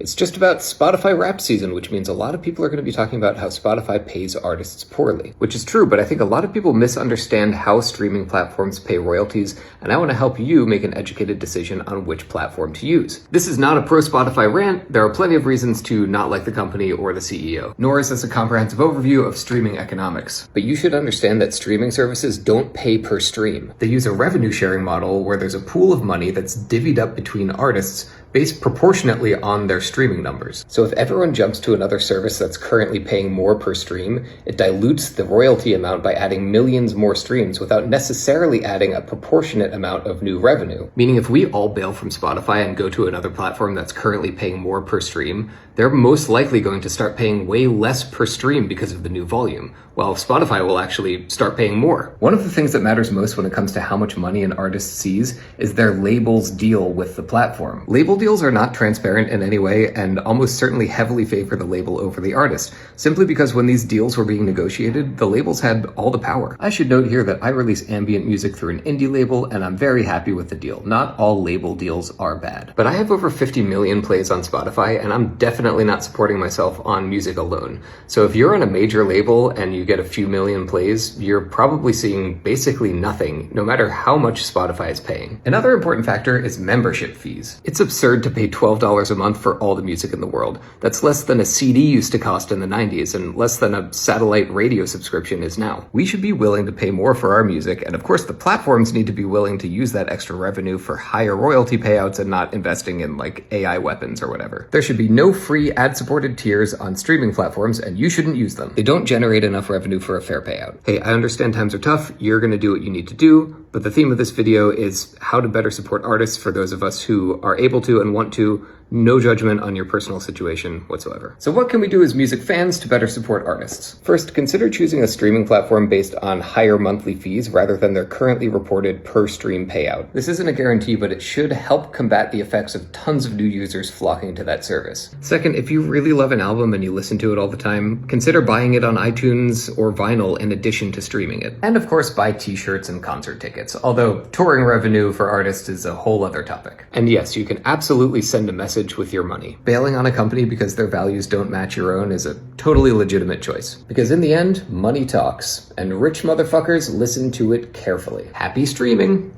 It's just about Spotify rap season, which means a lot of people are going to be talking about how Spotify pays artists poorly. Which is true, but I think a lot of people misunderstand how streaming platforms pay royalties, and I want to help you make an educated decision on which platform to use. This is not a pro-Spotify rant. There are plenty of reasons to not like the company or the CEO, nor is this a comprehensive overview of streaming economics. But you should understand that streaming services don't pay per stream. They use a revenue sharing model where there's a pool of money that's divvied up between artists based proportionately on their streaming numbers. So if everyone jumps to another service that's currently paying more per stream, it dilutes the royalty amount by adding millions more streams without necessarily adding a proportionate amount of new revenue. Meaning if we all bail from Spotify and go to another platform that's currently paying more per stream, they're most likely going to start paying way less per stream because of the new volume, while Spotify will actually start paying more. One of the things that matters most when it comes to how much money an artist sees is their label's deal with the platform. Label deals are not transparent in any way and almost certainly heavily favor the label over the artist, simply because when these deals were being negotiated, the labels had all the power. I should note here that I release ambient music through an indie label and I'm very happy with the deal. Not all label deals are bad. But I have over 50 million plays on Spotify and I'm definitely not supporting myself on music alone. So if you're on a major label and you get a few million plays, you're probably seeing basically nothing, no matter how much Spotify is paying. Another important factor is membership fees. It's absurd to pay $12 a month for all the music in the world. That's less than a CD used to cost in the 90s and less than a satellite radio subscription is now. We should be willing to pay more for our music, and of course the platforms need to be willing to use that extra revenue for higher royalty payouts and not investing in like AI weapons or whatever. There should be no free ad-supported tiers on streaming platforms, and you shouldn't use them. They don't generate enough revenue for a fair payout. Hey, I understand times are tough. You're gonna do what you need to do, but the theme of this video is how to better support artists for those of us who are able to and want to. No judgment on your personal situation whatsoever. So what can we do as music fans to better support artists? First, consider choosing a streaming platform based on higher monthly fees rather than their currently reported per stream payout. This isn't a guarantee, but it should help combat the effects of tons of new users flocking to that service. Second, if you really love an album and you listen to it all the time, consider buying it on iTunes or vinyl in addition to streaming it. And of course, buy t-shirts and concert tickets, although touring revenue for artists is a whole other topic. And yes, you can absolutely send a message with your money. Bailing on a company because their values don't match your own is a totally legitimate choice. Because in the end, money talks, and rich motherfuckers listen to it carefully. Happy streaming!